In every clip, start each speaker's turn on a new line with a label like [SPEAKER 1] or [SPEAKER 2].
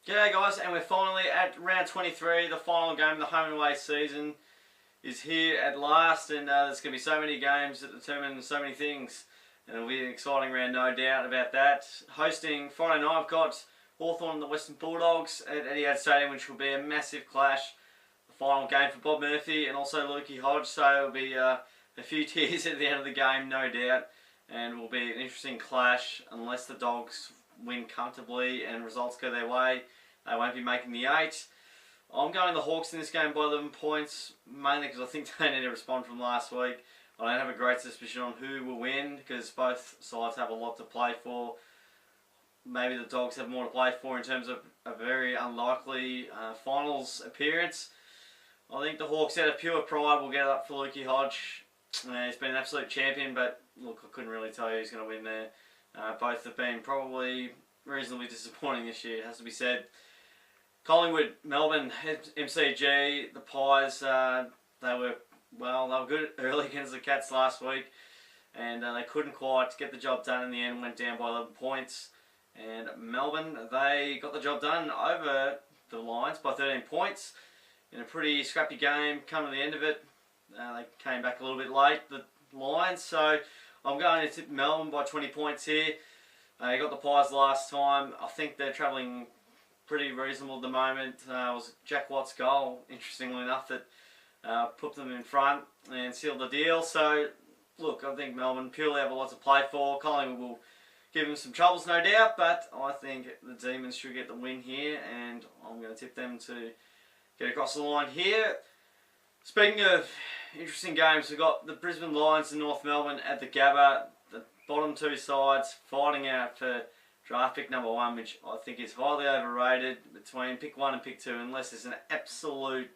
[SPEAKER 1] G'day guys, and we're finally at round 23, the final game of the home and away season is here at last, and there's going to be so many games that determine so many things, and it'll be an exciting round, no doubt about that. Hosting Friday night, I've got Hawthorn and the Western Bulldogs at Etihad Stadium, which will be a massive clash. The final game for Bob Murphy and also Lukey Hodge, so it'll be a few tears at the end of the game, no doubt, and will be an interesting clash unless the Dogs win comfortably and results go their way. They won't be making the 8. I'm going the Hawks in this game by 11 points, mainly because I think they need to respond from last week. I don't have a great suspicion on who will win because both sides have a lot to play for. Maybe the Dogs have more to play for in terms of a very unlikely finals appearance. I think the Hawks, out of pure pride, will get it up for Lukey Hodge. He's been an absolute champion, but look, I couldn't really tell you who's going to win there. Both have been probably reasonably disappointing this year, it has to be said. Collingwood, Melbourne, MCG, the Pies, they were good early against the Cats last week, and they couldn't quite get the job done in the end, went down by 11 points. And Melbourne, they got the job done over the Lions by 13 points in a pretty scrappy game. Come to the end of it, they came back a little bit late, the Lions, so I'm going to tip Melbourne by 20 points here. They got the Pies last time. I think they're travelling pretty reasonable at the moment. It was Jack Watt's goal, interestingly enough, that put them in front and sealed the deal. So, look, I think Melbourne purely have a lot to play for. Collingwood will give them some troubles, no doubt, but I think the Demons should get the win here, and I'm going to tip them to get across the line here. Speaking of interesting games, we've got the Brisbane Lions and North Melbourne at the Gabba. The bottom two sides fighting out for draft pick number 1, which I think is highly overrated between pick 1 and pick 2. Unless it's an absolute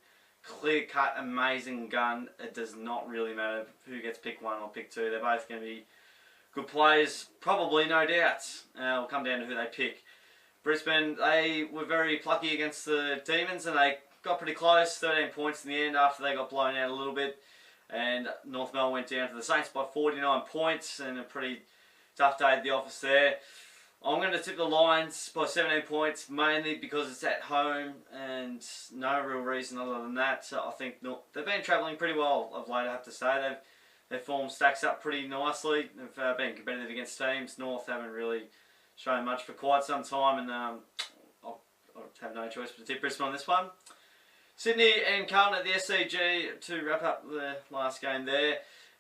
[SPEAKER 1] clear-cut amazing gun, it does not really matter who gets pick 1 or pick 2. They're both going to be good players, probably, no doubt. It'll come down to who they pick. Brisbane, they were very plucky against the Demons, and they got pretty close, 13 points in the end after they got blown out a little bit. And North Melbourne went down to the Saints by 49 points, and a pretty tough day at the office there. I'm going to tip the Lions by 17 points, mainly because it's at home and no real reason other than that. So I think they've been travelling pretty well of late, I have to say. Their form stacks up pretty nicely. They've been competitive against teams. North haven't really shown much for quite some time, and I'll have no choice but to tip Brisbane on this one. Sydney and Carlton at the SCG to wrap up the last game there.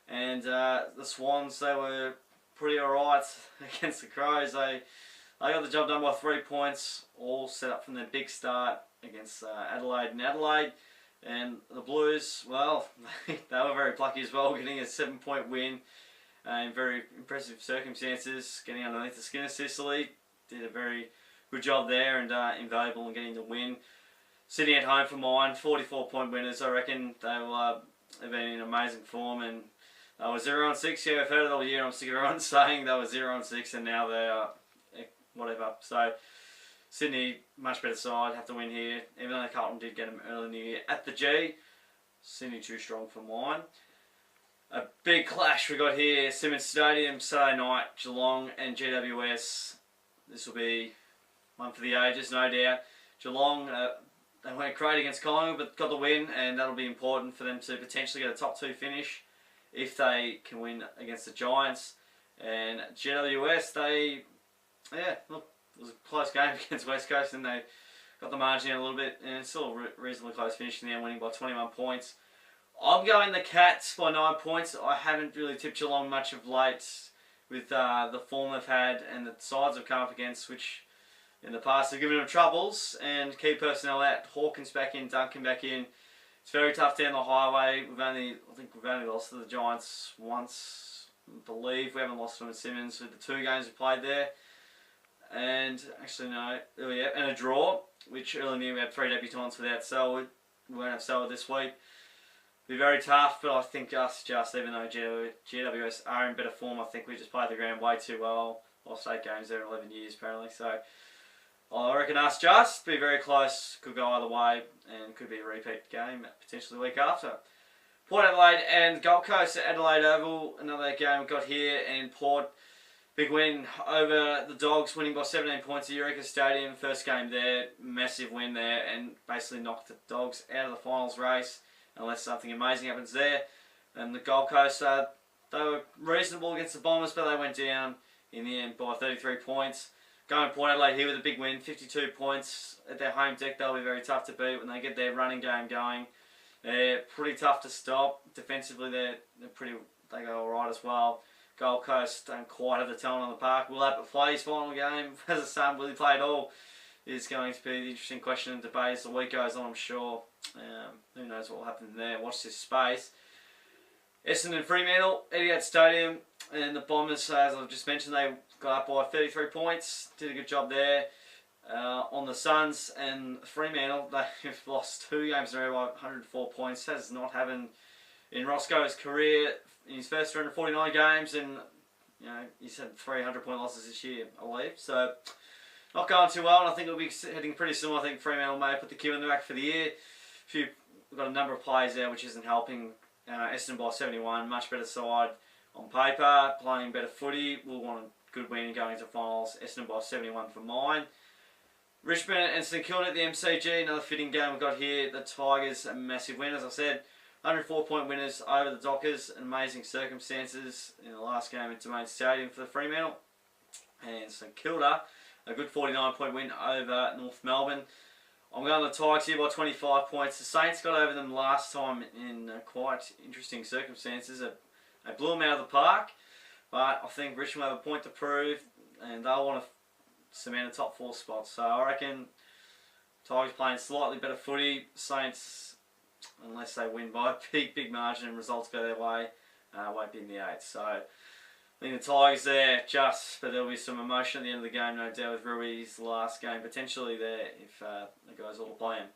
[SPEAKER 1] And the Swans, they were pretty alright against the Crows. They got the job done by 3 points, all set up from their big start against Adelaide and Adelaide. And the Blues, well, they were very plucky as well, getting a 7-point win in very impressive circumstances, getting underneath the skin of Sicily. Did a very good job there and invaluable in getting the win. Sydney at home for mine, 44-point winners. I reckon they've been in amazing form, and they were 0-6. Yeah, I've heard it all year. I'm sick of everyone saying they were 0-6, and now they are whatever. So Sydney, much better side, have to win here. Even though Carlton did get them early in the year at the G, Sydney too strong for mine. A big clash we got here, Simmons Stadium, Saturday night, Geelong and GWS. This will be one for the ages, no doubt. Geelong, they went great against Collingwood, but got the win, and that'll be important for them to potentially get a top 2 finish if they can win against the Giants. And GWS, look, it was a close game against West Coast, and they got the margin in a little bit, and it's still a reasonably close finish in the end, winning by 21 points. I'm going the Cats by 9 points. I haven't really tipped Geelong much of late with the form they've had and the sides they've come up against, which in the past have given them troubles, and key personnel out. Hawkins back in, Duncan back in. It's very tough down the highway. I think we've only lost to the Giants once, I believe. We haven't lost to them at Simmons with the 2 games we played there. And actually no, and a draw, which early in the year we had 3 debutants without Selwood. We won't have Selwood this week. Be very tough, but I think even though GWS are in better form, I think we just played the ground way too well. Lost 8 games there in 11 years apparently, so I reckon us just be very close, could go either way, and could be a repeat game potentially the week after. Port Adelaide and Gold Coast at Adelaide Oval, another game we got here, and Port Big win over the Dogs, winning by 17 points at Eureka Stadium. First game there, massive win there, and basically knocked the Dogs out of the finals race, unless something amazing happens there. And the Gold Coast, they were reasonable against the Bombers, but they went down in the end by 33 points. Going to Port Adelaide here with a big win, 52 points at their home deck. They'll be very tough to beat when they get their running game going. They're pretty tough to stop. Defensively, they go alright as well. Gold Coast don't quite have the talent on the park. Will Abbott play his final game as a son? Will he play at all? Is going to be the interesting question and debate as the week goes on, I'm sure. Who knows what will happen there. Watch this space. Essendon Fremantle, Etihad Stadium, and the Bombers, as I've just mentioned, they got up by 33 points. Did a good job there. On the Suns and Fremantle, they've lost 2 games in a row by 104 points. Has not happened in Roscoe's career in his first 349 games, and he's had 300-point losses this year, I believe. So not going too well, and I think it'll be heading pretty similar. I think Fremantle may put the cue in the back for the year. We've got a number of players there, which isn't helping. Essendon by 71, much better side on paper, playing better footy. We'll want a good win going into finals. Essendon by 71 for mine. Richmond and St Kilda at the MCG, another fitting game we've got here. The Tigers, a massive win, as I said. 104-point winners over the Dockers. Amazing circumstances in the last game at Domain Stadium for the Fremantle. And St Kilda, a good 49-point win over North Melbourne. I'm going to the Tigers here by 25 points. The Saints got over them last time in quite interesting circumstances. They blew them out of the park, but I think Richmond have a point to prove, and they'll want to cement a top 4 spot. So I reckon Tigers playing slightly better footy. Saints, unless they win by a big margin and results go their way, won't be in the 8th. So I think the Tigers there, but there'll be some emotion at the end of the game, no doubt, with Rui's last game potentially there if the guys all playing.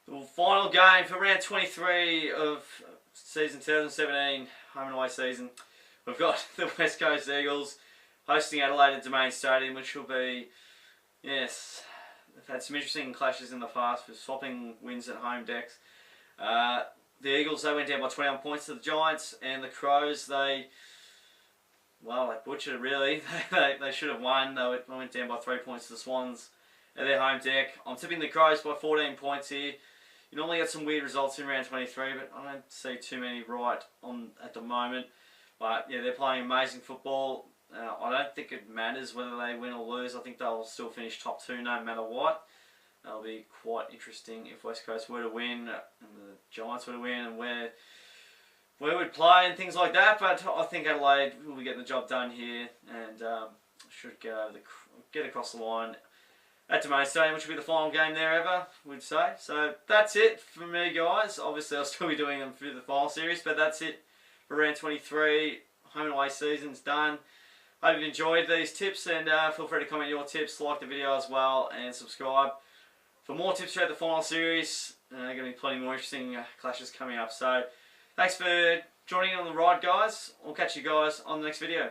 [SPEAKER 1] The final game for round 23 of season 2017, home and away season. We've got the West Coast Eagles hosting Adelaide at Domain Stadium, which will be, yes, they've had some interesting clashes in the past with swapping wins at home decks. The Eagles, they went down by 21 points to the Giants, and the Crows, they butchered it really. They should have won. They went down by 3 points to the Swans at their home deck. I'm tipping the Crows by 14 points here. You normally get some weird results in round 23, but I don't see too many right on at the moment. But yeah, they're playing amazing football. I don't think it matters whether they win or lose. I think they'll still finish top 2 no matter what. That'll be quite interesting if West Coast were to win and the Giants were to win, and where we'd play and things like that. But I think Adelaide will be getting the job done here, and should get across the line at Domain Stadium, which will be the final game there ever, we'd say. So that's it for me, guys. Obviously, I'll still be doing them through the final series, but that's it for round 23. Home and away season's done. Hope you've enjoyed these tips, and feel free to comment your tips, like the video as well, and subscribe for more tips throughout the final series. Going to be plenty more interesting clashes coming up. So thanks for joining on the ride, guys. I'll catch you guys on the next video.